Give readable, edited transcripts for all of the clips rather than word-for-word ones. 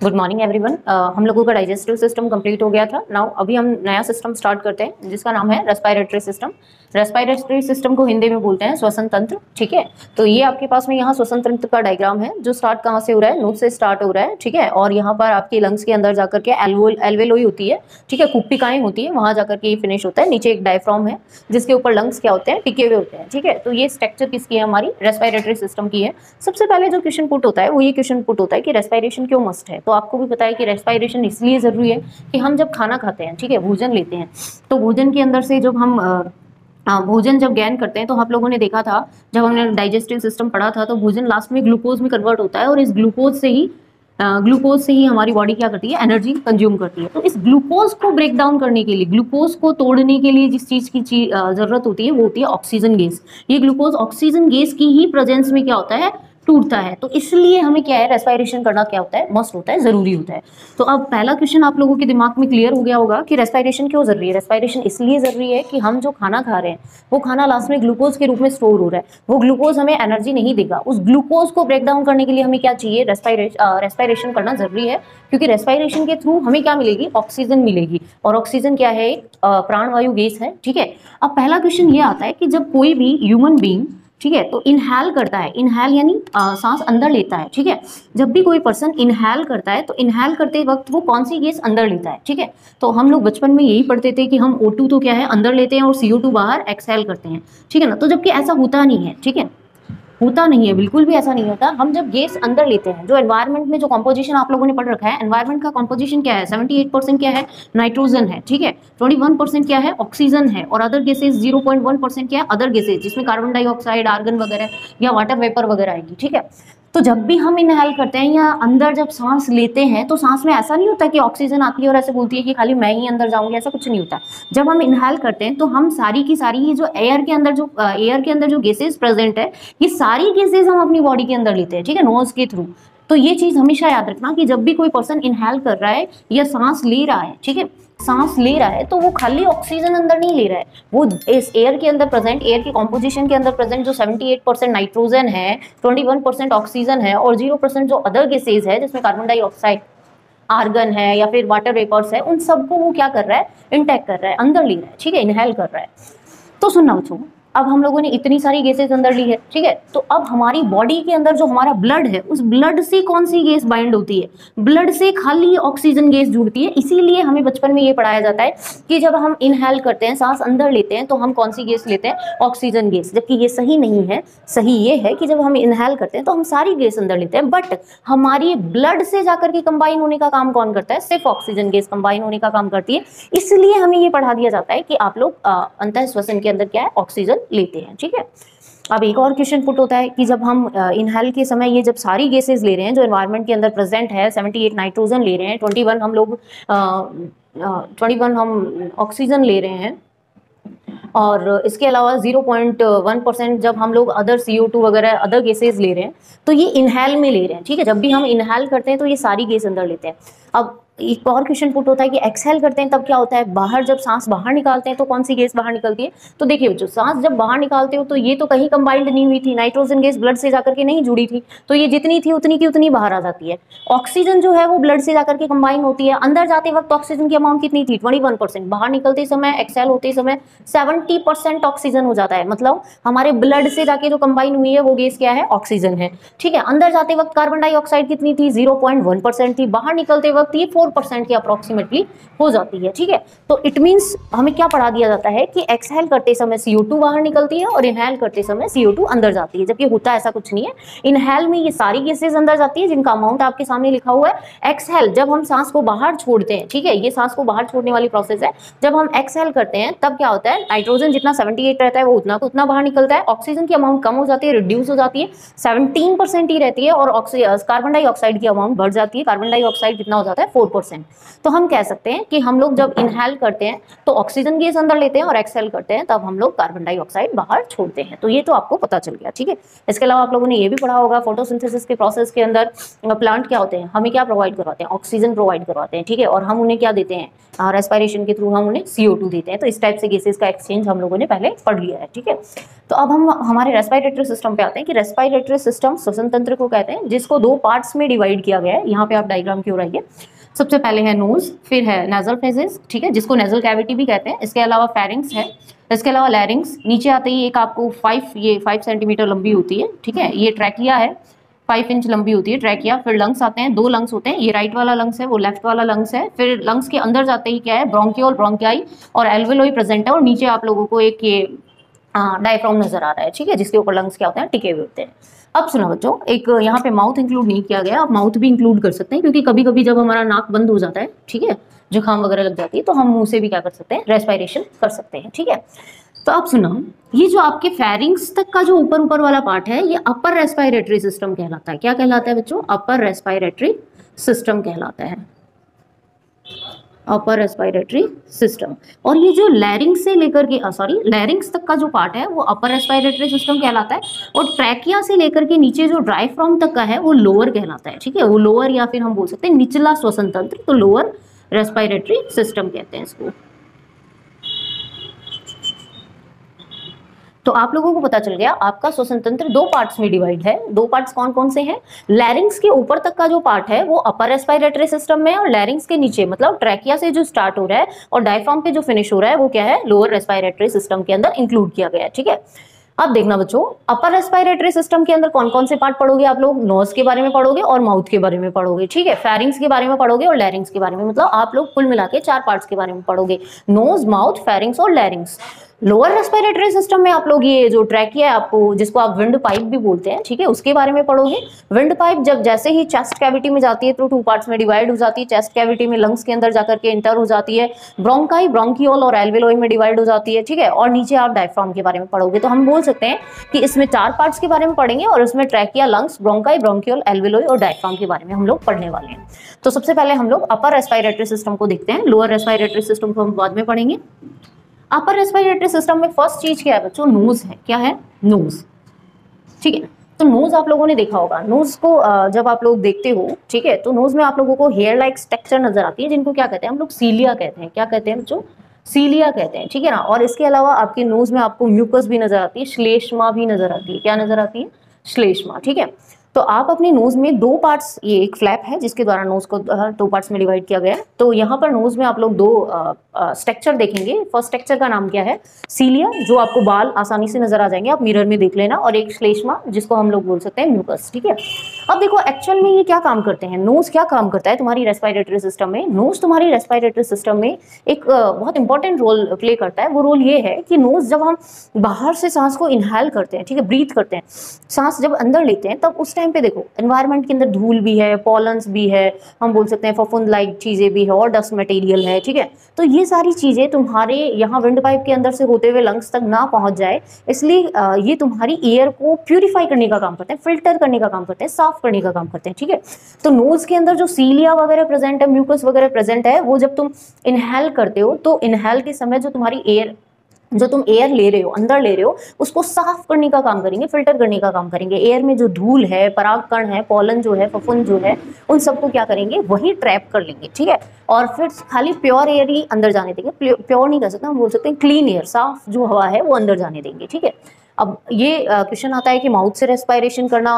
Good morning everyone. हम लोगों का डाइजेस्टिव सिस्टम कंप्लीट हो गया था। नाउ अभी हम नया सिस्टम स्टार्ट करते हैं जिसका नाम है रेस्पिरेटरी सिस्टम। रेस्पिरेटरी सिस्टम को हिंदी में बोलते हैं श्वसन तंत्र। ठीक है, तो ये आपके पास में यहाँ श्वसन तंत्र का डायग्राम है जो स्टार्ट कहाँ से हो रहा है, नोज से स्टार्ट हो रहा है। ठीक है, और यहाँ पर आपके लंग्स के अंदर जाकर के एल्वेलोई होती है। ठीक है, कुप्पिकाएं होती है, वहां जाकर के ये फिनिश होता है। नीचे एक डायफ्राम है जिसके ऊपर लंग्स क्या होते हैं, टिके हुए होते हैं। ठीक है, तो ये स्ट्रक्चर किसकी है, हमारी रेस्पिरेटरी सिस्टम की है। सबसे पहले जो क्वेश्चन पुट होता है वो ये क्वेश्चन पुट होता है कि रेस्पिरेशन क्यों मस्ट है। तो आपको भी पता है कि रेस्पिरेशन इसलिए जरूरी है कि हम जब खाना खाते हैं, ठीक है, भोजन लेते हैं, तो भोजन के अंदर से जब हम भोजन जब गैन करते हैं तो आप लोगों ने देखा था, जब हमने डाइजेस्टिव सिस्टम पढ़ा था, तो भोजन लास्ट में ग्लूकोज में कन्वर्ट होता है और इस ग्लूकोज से ही हमारी बॉडी क्या करती है, एनर्जी कंज्यूम करती है। तो इस ग्लूकोज को ब्रेक डाउन करने के लिए, ग्लूकोज को तोड़ने के लिए जिस चीज की जरूरत होती है वो होती है ऑक्सीजन गैस। ये ग्लूकोज ऑक्सीजन गैस की ही प्रेजेंस में क्या होता है, टूटता है। तो इसलिए हमें क्या है, रेस्पिरेशन करना क्या होता है, मस्ट होता है, जरूरी होता है। तो अब पहला क्वेश्चन आप लोगों के दिमाग में क्लियर हो गया होगा कि रेस्पिरेशन क्यों जरूरी है। रेस्पिरेशन इसलिए जरूरी है कि हम जो खाना खा रहे हैं वो खाना लास्ट में ग्लूकोज के रूप में स्टोर हो रहा है। वो ग्लूकोज हमें एनर्जी नहीं देगा। उस ग्लूकोज को ब्रेक डाउन करने के लिए हमें क्या चाहिए, रेस्पिरेशन करना जरूरी है, क्योंकि रेस्पिरेशन के थ्रू हमें क्या मिलेगी, ऑक्सीजन मिलेगी। और ऑक्सीजन क्या है, एक प्राणवायु गैस है। ठीक है, अब पहला क्वेश्चन ये आता है कि जब कोई भी ह्यूमन बीइंग, ठीक है, तो इनहेल करता है, इनहेल यानी सांस अंदर लेता है। ठीक है, जब भी कोई पर्सन इनहेल करता है तो इनहेल करते वक्त वो कौन सी गैस अंदर लेता है। ठीक है, तो हम लोग बचपन में यही पढ़ते थे कि हम O2 तो क्या है, अंदर लेते हैं और CO2 बाहर एक्सहेल करते हैं। ठीक है ना, तो जबकि ऐसा होता नहीं है। ठीक है, होता नहीं है, बिल्कुल भी ऐसा नहीं होता। हम जब गैस अंदर लेते हैं, जो एनवायरनमेंट में जो कंपोजिशन आप लोगों ने पढ़ रखा है, एनवायरनमेंट का कंपोजिशन क्या है, 78% क्या है, नाइट्रोजन है। ठीक है, 21% क्या है, ऑक्सीजन है, और अदर गैसेज 0.1% क्या है, अदर गैसेज, जिसमें कार्बन डाइऑक्साइड, आर्गन वगैरह या वाटर वेपर वगैरह आएगी। ठीक है, तो जब भी हम इनहेल करते हैं या अंदर जब सांस लेते हैं तो सांस में ऐसा नहीं होता कि ऑक्सीजन आती है और ऐसे बोलती है कि खाली मैं ही अंदर जाऊंगी, ऐसा कुछ नहीं होता। जब हम इनहेल करते हैं तो हम सारी की सारी ये जो एयर के अंदर जो गैसेज प्रेजेंट है, ये सारी गैसेज हम अपनी बॉडी के अंदर लेते हैं। ठीक है, नोज के थ्रू। तो ये चीज हमेशा याद रखना कि जब भी कोई पर्सन इनहेल कर रहा है या सांस ले रहा है, ठीक है, सांस ले रहा है, तो वो खाली ऑक्सीजन अंदर नहीं ले रहा है, वो इस एयर के अंदर प्रेजेंट, एयर की कॉम्पोजिशन के अंदर प्रेजेंट जो 78% नाइट्रोजन है, 21% ऑक्सीजन है और 0% जो अदर गैसेज है, जिसमें कार्बन डाइऑक्साइड, आर्गन है या फिर वाटर वेपर्स है, उन सबको वो क्या कर रहा है, इंटेक कर रहा है, अंदर ले रहा है। ठीक है, इनहेल कर रहा है। तो सुनना बच्चों, अब हम लोगों ने इतनी सारी गैसेज अंदर ली है। ठीक है, तो अब हमारी बॉडी के अंदर जो हमारा ब्लड है, उस ब्लड से कौन सी गैस बाइंड होती है, ब्लड से खाली ऑक्सीजन गैस जुड़ती है। इसीलिए हमें बचपन में ये पढ़ाया जाता है कि जब हम इनहेल करते हैं, सांस अंदर लेते हैं, तो हम कौन सी गैस लेते हैं, ऑक्सीजन गैस। जबकि ये सही नहीं है। सही ये है कि जब हम इनहेल करते हैं तो हम सारी गैस अंदर लेते हैं, बट हमारी ब्लड से जाकर के कंबाइन होने का काम कौन करता है, सिर्फ ऑक्सीजन गैस कंबाइन होने का काम करती है। इसलिए हमें ये पढ़ा दिया जाता है कि आप लोग अंतः श्वसन के अंदर क्या है, ऑक्सीजन लेते हैं। ठीक है, अब एक और क्वेश्चन पुट होता है कि जब हम इनहेल के समय ये जब सारी गैसेस ले रहे हैं जो एनवायरनमेंट के अंदर प्रेजेंट है, 78 नाइट्रोजन ले रहे हैं, 21 हम ऑक्सीजन ले रहे हैं, और इसके अलावा 0.1% जब हम लोग अदर CO2 वगैरह अदर गैसेज ले रहे हैं, तो ये इनहेल में ले रहे हैं। ठीक है, जब भी हम इनहेल करते हैं तो ये सारी गैस अंदर लेते हैं। अब एक और क्वेश्चन पुट होता है कि एक्सहेल करते हैं तब क्या होता है, बाहर जब सांस बाहर निकालते हैं तो कौन सी गैस बाहर निकलती है। तो देखिए बच्चों, सांस जब बाहर निकालते हो तो ये तो कहीं कंबाइंड नहीं हुई थी, नाइट्रोजन गैस ब्लड से जाकर के नहीं जुड़ी थी, तो ये जितनी थी उतनी की उतनी बाहर आ जाती है। ऑक्सीजन जो है वो ब्लड से जाकर के कंबाइन होती है। अंदर जाते वक्त ऑक्सीजन की अमाउंट कितनी थी, 21%, बाहर निकलते समय, एक्सहेल होते समय 70% ऑक्सीजन हो जाता है। मतलब हमारे ब्लड से जाके जो कंबाइन हुई है वो गैस क्या है, ऑक्सीजन है। ठीक है, अंदर जाते वक्त कार्बन डाइऑक्साइड कितनी थी, 0.1% थी, बाहर निकलते वक्त ये 4% की अप्रोक्सीमेटली हो जाती है। ठीक है, तो इट मींस हमें क्या पढ़ा दिया जाता है कि एक्सहेल करते समय CO2 बाहर निकलती है और इनहेल करते समय CO2 अंदर जाती है, जबकि होता ऐसा कुछ नहीं है। इनहेल में ये सारी गैसेज अंदर जाती है जिनका अमाउंट आपके सामने लिखा हुआ है। एक्सहेल जब हम सांस को बाहर छोड़ते हैं, ठीक है, ये सांस को बाहर छोड़ने वाली प्रोसेस है। जब हम एक्सहेल करते हैं तब क्या होता है, नाइट्रोजन जितना 78 रहता है वो उतना को उतना बाहर निकलता है, ऑक्सीजन की अमाउंट कम हो जाती है, रिड्यूस हो जाती है, 17% ही रहती है, और कार्बन डाइऑक्साइड की अमाउंट बढ़ जाती है। कार्बन डाइऑक्साइड कितना हो जाता है, 4%। 4%। तो हम कह सकते हैं कि हम लोग जब इनहेल करते हैं तो ऑक्सीजन गैस अंदर लेते हैं और एक्सहेल करते हैं तब हम लोग कार्बन डाइऑक्साइड बाहर छोड़ते हैं। तो ये तो आपको पता चल गया, ठीक है। इसके अलावा आप लोगों ने ये भी पढ़ा होगा फोटोसिंथेसिस के प्रोसेस के अंदर प्लांट क्या होते हैं, हमें क्या प्रोवाइड करवाते हैं, ऑक्सीजन प्रोवाइड करवाते हैं, ठीक है, और हम उन्हें क्या देते हैं, रेस्पिरेशन के थ्रू हम उन्हें CO2 देते हैं। तो इस टाइप से गैसेस का एक्सचेंज हम लोगों ने पहले पढ़ लिया है, ठीक है। तो अब हम हमारे रेस्पिरेटरी सिस्टम पे आते हैं कि रेस्पिरेटरी सिस्टम श्वसन तंत्र को कहते हैं, जिसको 2 पार्ट्स में डिवाइड किया गया है। यहाँ पे आप डायग्राम की ओर आइए। सबसे पहले है नोज, फिर है नेजल फेजेस, ठीक है, जिसको नेजल कैविटी भी कहते हैं। इसके अलावा फेरिंग्स है, इसके अलावा लैरिंग्स, नीचे आते ही एक आपको 5 सेंटीमीटर लंबी होती है, ठीक है, ये ट्रैकिया है, 5 इंच लंबी होती है ट्रैकिया। फिर लंग्स आते हैं, 2 लंग्स होते हैं, ये राइट वाला लंग्स है, वो लेफ्ट वाला लंग्स है। फिर लंग्स के अंदर जाते ही क्या है, ब्रोंकियोल, ब्रोंकियाई और एल्वेलोई प्रेजेंट है, और नीचे आप लोगों को एक ये डायफ्राम नजर आ रहा है, ठीक है, जिसके ऊपर लंग्स क्या होते हैं, टिके हुए होते हैं। अब सुनो बच्चों, एक यहाँ पे माउथ इंक्लूड नहीं किया गया, आप माउथ भी इंक्लूड कर सकते हैं, क्योंकि कभी कभी जब हमारा नाक बंद हो जाता है, ठीक है, जुकाम वगैरह लग जाती है, तो हम मुंह से भी क्या कर सकते हैं, रेस्पिरेशन कर सकते हैं, ठीक है। तो आप सुनो, ये जो आपके फेरिंग्स तक का जो ऊपर ऊपर वाला पार्ट है, ये अपर रेस्पिरेटरी सिस्टम कहलाता है। क्या कहलाता है बच्चों, अपर रेस्पिरेटरी सिस्टम कहलाता है, अपर रेस्पिरेटरी सिस्टम। और ये जो लैरिंग्स से लेकर के लैरिंग्स तक का जो पार्ट है वो अपर रेस्पिरेटरी सिस्टम कहलाता है, और ट्रैकिया से लेकर के नीचे जो डायफ्राम तक का है वो लोअर कहलाता है, ठीक है, वो लोअर या फिर हम बोल सकते हैं निचला श्वसन तंत्र, तो लोअर रेस्पिरेटरी सिस्टम कहते हैं इसको। तो आप लोगों को पता चल गया आपका श्वसन तंत्र 2 पार्ट्स में डिवाइड है। 2 पार्ट्स कौन कौन से हैं, लैरिंग्स के ऊपर तक का जो पार्ट है वो अपर रेस्पिरेटरी सिस्टम में है, और लैरिंग्स के नीचे मतलब ट्रैकिया से जो स्टार्ट हो रहा है और डायफ्राम पे जो फिनिश हो रहा है वो क्या है, लोअर रेस्पिरेटरी सिस्टम के अंदर इंक्लूड किया गया है, ठीक है। अब देखना बच्चों, अपर रेस्पिरेटरी सिस्टम के अंदर कौन कौन से पार्ट पढ़ोगे आप लोग, नोज के बारे में पढ़ोगे और माउथ के बारे में पढ़ोगे, ठीक है, फेरिंग्स के बारे में पढ़ोगे और लैरिंग्स के बारे में, मतलब आप लोग कुल मिला के 4 पार्ट्स के बारे में पढ़ोगे, नोज, माउथ, फेरिंग्स और लैरिंग्स। लोअर रेस्पिरेटरी सिस्टम में आप लोग ये जो ट्रैकिया है आपको, जिसको आप विंड पाइप भी बोलते हैं, ठीक है, उसके बारे में पढ़ोगे। विंड पाइप जब जैसे ही चेस्ट कैविटी में जाती है तो 2 पार्ट्स में डिवाइड हो जाती है, चेस्ट कैविटी में लंग्स के अंदर जाकर के इंटर हो जाती है, ब्रोंकाई, ब्रोंकियोल और एल्वेलोई में डिवाइड हो जाती है, ठीक है, और नीचे आप डायफ्राम के बारे में पढ़ोगे। तो हम बोल सकते हैं कि इसमें 4 पार्ट्स के बारे में पढ़ेंगे, और इसमें ट्रैकिया, लंग्स, ब्रोंकाई, ब्रोंकियोल, एल्वेलोई और डायफ्राम के बारे में हम लोग पढ़ने वाले हैं। तो सबसे पहले हम लोग अपर रेस्पिरेटरी सिस्टम को देखते हैं, लोअर रेस्पिरेटरी सिस्टम को हम बाद में पढ़ेंगे। अपर रेस्पिरेटरी सिस्टम में फर्स्ट चीज क्या है बच्चों, नोज है। क्या है, नोज, ठीक है। तो नोज आप लोगों ने देखा होगा, नोज को जब आप लोग देखते हो, ठीक है, तो नोज में आप लोगों को हेयर लाइक स्ट्रक्चर नजर आती है, जिनको क्या कहते हैं हम लोग, सीलिया कहते हैं। क्या कहते हैं बच्चों, सीलिया कहते हैं, ठीक है ना। और इसके अलावा आपके नोज में आपको म्यूकस भी नजर आती है, श्लेष्मा भी नजर आती है। क्या नजर आती है, श्लेष्मा, ठीक है। तो आप अपने नोज में 2 पार्ट्स, ये एक फ्लैप है जिसके द्वारा नोज को 2 पार्ट्स में डिवाइड किया गया है। तो यहाँ पर नोज में आप लोग 2 स्ट्रक्चर देखेंगे। फर्स्ट स्ट्रक्चर का नाम क्या है, सीलिया, जो आपको बाल आसानी से नजर आ जाएंगे, आप मिरर में देख लेना, और एक श्लेष्मा जिसको हम लोग बोल सकते हैं म्यूकस, ठीक है। अब देखो एक्चुअल में ये क्या काम करते हैं, नोज क्या काम करता है तुम्हारी रेस्पिरेटरी सिस्टम में। नोज तुम्हारी रेस्पिरेटरी सिस्टम में एक बहुत इंपॉर्टेंट रोल प्ले करता है। वो रोल ये है कि नोज जब हम बाहर से सांस को इनहेल करते हैं, ठीक है, ब्रीथ करते हैं, सांस जब अंदर लेते हैं, तब उस टाइम पे देखो एनवायरनमेंट के अंदर धूल भी है, पॉलन्स भी है, हम बोल सकते हैं फफूंद लाइक चीजें भी है, और डस्ट मटेरियल है, ठीक है। तो ये सारी चीजें तुम्हारे यहाँ विंड पाइप के अंदर से होते हुए लंग्स तक ना पहुंच जाए, इसलिए ये तुम्हारी एयर को प्यूरिफाई करने का काम करते हैं, फिल्टर करने का काम करते हैं, साफ करने का काम करते हैं, ठीक है। तो नोज के अंदर जो सीलिया वगैरह प्रेजेंट है, म्यूकस वगैरह प्रेजेंट है, वो जब तुम इनहेल करते हो तो इनहेल के समय जो तुम्हारी एयर, जो तुम एयर ले रहे हो, अंदर ले रहे हो, उसको साफ करने का काम करेंगे, फिल्टर करने का काम करेंगे। एयर में जो धूल है, परागकण है, पॉलन जो है, फफूंद जो है, उन सबको क्या करेंगे, वही ट्रैप कर लेंगे, ठीक है। और फिर खाली प्योर एयर ही अंदर जाने देंगे, प्योर नहीं कर सकते, हम बोल सकते हैं क्लीन एयर, साफ जो हवा है वो अंदर जाने देंगे, ठीक है। अब ये क्वेश्चन आता है कि माउथ से रेस्पिरेशन करना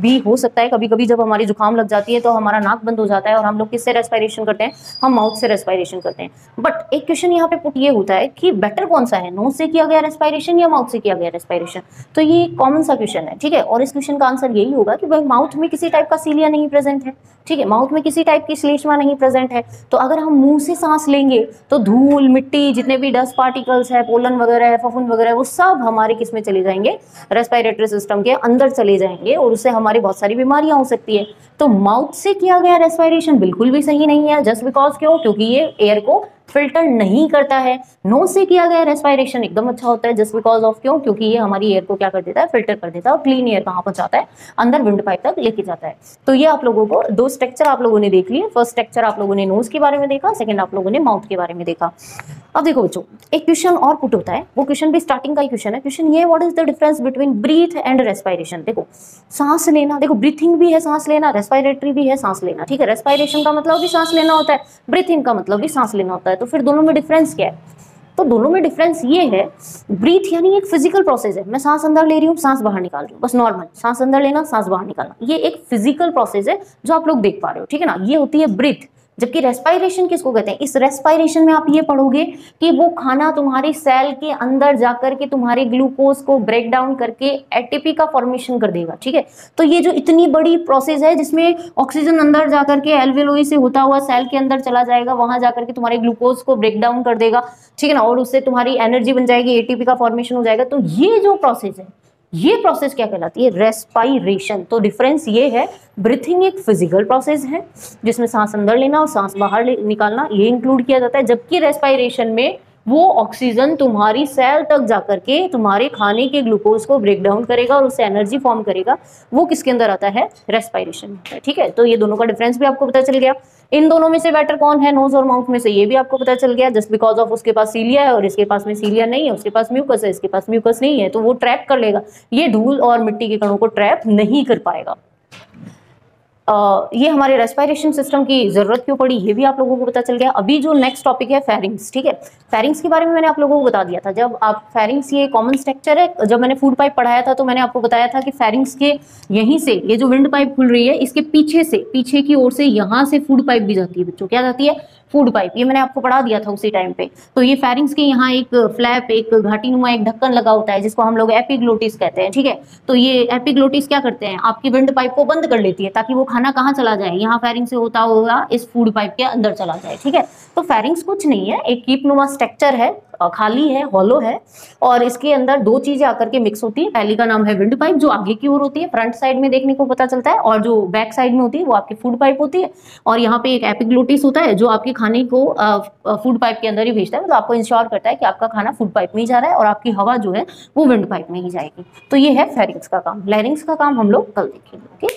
भी हो सकता है। कभी कभी जब हमारी जुकाम लग जाती है तो हमारा नाक बंद हो जाता है, और हम लोग किससे रेस्पिरेशन करते हैं, हम माउथ से रेस्पिरेशन करते हैं। बट एक क्वेश्चन यहाँ पे पुट ये होता है कि बेटर कौन सा है, नोज से किया गया रेस्पिरेशन या माउथ से किया गया रेस्पिरेशन। तो ये कॉमन सा क्वेश्चन है, ठीक है। और इस क्वेश्चन का आंसर यही होगा कि भाई माउथ में किसी टाइप का सीलिया नहीं प्रेजेंट है, ठीक है, माउथ में किसी टाइप की श्लेष्मा नहीं प्रेजेंट है। तो अगर हम मुंह से सांस लेंगे तो धूल, मिट्टी, जितने भी डस्ट पार्टिकल्स है, पोलन वगैरह है, फफूंद वगैरह है, वो सब हमारे किस में चले जाएंगे, रेस्पिरेटरी सिस्टम के अंदर चले जाएंगे और उससे हमारी बहुत सारी बीमारियां हो सकती है। तो माउथ से किया गया रेस्पिरेशन बिल्कुल भी सही नहीं है, जस्ट बिकॉज क्यों, क्योंकि ये एयर को फिल्टर नहीं करता है। नोज से किया गया रेस्पिरेशन एकदम अच्छा होता है, जस्ट बिकॉज ऑफ क्यों, क्योंकि ये हमारी एयर को क्या कर देता है, फिल्टर कर देता है और क्लीन एयर कहाँ पहुंचाता है, अंदर विंड पाइप तक लेके जाता है। तो ये आप लोगों को दो स्ट्रक्चर आप लोगों ने देख लिए। फर्स्ट स्ट्रक्चर आप लोगों ने नोज के बारे में देखा, सेकंड आप लोगों ने माउथ के बारे में देखा। अब देखो बच्चों, एक क्वेश्चन और पुट होता है, वो क्वेश्चन भी स्टार्टिंग का ही क्वेश्चन है। क्वेश्चन ये, what is the difference between breath and respiration. देखो सांस लेना, देखो ब्रीथिंग भी है सांस लेना, रेस्पिरेटरी भी है सांस लेना, ठीक है। रेस्पिरेशन का मतलब भी सांस लेना होता है, ब्रीथिंग का मतलब भी सांस लेना होता है। तो फिर दोनों में डिफरेंस क्या है? तो दोनों में डिफरेंस ये है, ब्रीथ यानी एक फिजिकल प्रोसेस है, मैं सांस अंदर ले रही हूँ, सांस बाहर निकाल रही हूँ, बस नॉर्मल सांस अंदर लेना, सांस बाहर निकालना, ये एक फिजिकल प्रोसेस है जो आप लोग देख पा रहे हो, ठीक है ना, ये होती है ब्रीथ। जबकि रेस्पिरेशन किसको कहते हैं? इस रेस्पिरेशन में आप ये पढ़ोगे कि वो खाना तुम्हारी सेल के अंदर जाकर के तुम्हारे ग्लूकोज को ब्रेक डाउन करके एटीपी का फॉर्मेशन कर देगा, ठीक है। तो ये जो इतनी बड़ी प्रोसेस है जिसमें ऑक्सीजन अंदर जाकर के एल्वेओली से होता हुआ सेल के अंदर चला जाएगा, वहां जाकर के तुम्हारे ग्लूकोज को ब्रेक डाउन कर देगा, ठीक है ना, और उससे तुम्हारी एनर्जी बन जाएगी, एटीपी का फॉर्मेशन हो जाएगा। तो ये जो प्रोसेस है, ये प्रोसेस क्या कहलाती है? रेस्पिरेशन। तो डिफरेंस ये है, ब्रीथिंग एक फिजिकल प्रोसेस है जिसमें सांस अंदर लेना और सांस बाहर निकालना ये इंक्लूड किया जाता है, जबकि रेस्पिरेशन में वो ऑक्सीजन तुम्हारी सेल तक जाकर के तुम्हारे खाने के ग्लूकोज को ब्रेक डाउन करेगा और उससे एनर्जी फॉर्म करेगा, वो किसके अंदर आता है? रेस्पिरेशन में, ठीक है। तो ये दोनों का डिफरेंस भी आपको पता चल गया। इन दोनों में से बेटर कौन है, नोज और माउथ में से, ये भी आपको पता चल गया, जस्ट बिकॉज ऑफ उसके पास सीलिया है और इसके पास में सीलिया नहीं है, उसके पास म्यूकस है, इसके पास म्यूकस नहीं है, तो वो ट्रैप कर लेगा, ये धूल और मिट्टी के कणों को ट्रैप नहीं कर पाएगा। ये हमारे रेस्पिरेशन सिस्टम की जरूरत क्यों पड़ी, ये भी आप लोगों को पता चल गया। अभी जो नेक्स्ट टॉपिक है फेरिंग्स, ठीक है। फेरिंग्स के बारे में मैंने आप लोगों को बता दिया था, जब आप फेरिंग्स ये कॉमन स्ट्रक्चर है, जब मैंने फूड पाइप पढ़ाया था तो मैंने आपको बताया था कि फेरिंग्स के यहीं से ये जो विंड पाइप खुल रही है, इसके पीछे से, पीछे की ओर से यहाँ से फूड पाइप भी जाती है बच्चों, क्या जाती है? Food pipe. ये मैंने आपको पढ़ा दिया था उसी टाइम पे। तो ये फेरिंग्स के यहाँ एक फ्लैप, एक घाटीनुमा एक ढक्कन लगा होता है जिसको हम लोग एपिग्लोटिस कहते हैं, ठीक है। तो ये एपिग्लोटिस क्या करते हैं, आपकी विंड पाइप को बंद कर लेती है ताकि वो खाना कहाँ चला जाए, यहाँ फेरिंग से होता होगा इस फूड पाइप के अंदर चला जाए, ठीक है। तो फेरिंग्स कुछ नहीं है, एक कीपनुमा स्ट्रक्चर है, खाली है, हॉलो है, और इसके अंदर दो चीजें आकर के मिक्स होती है। पहली का नाम है विंड पाइप जो आगे की ओर होती है, फ्रंट साइड में देखने को पता चलता है, और जो बैक साइड में होती है वो आपकी फूड पाइप होती है। और यहाँ पे एक एपिग्लोटिस होता है जो आपके खाने को फूड पाइप के अंदर ही भेजता है, मतलब आपको इंश्योर करता है कि आपका खाना फूड पाइप में ही जा रहा है और आपकी हवा जो है वो विंड पाइप में ही जाएगी। तो ये है फेरिंग्स का काम। लैरिंग्स का काम हम लोग कल देखेंगे, ओके।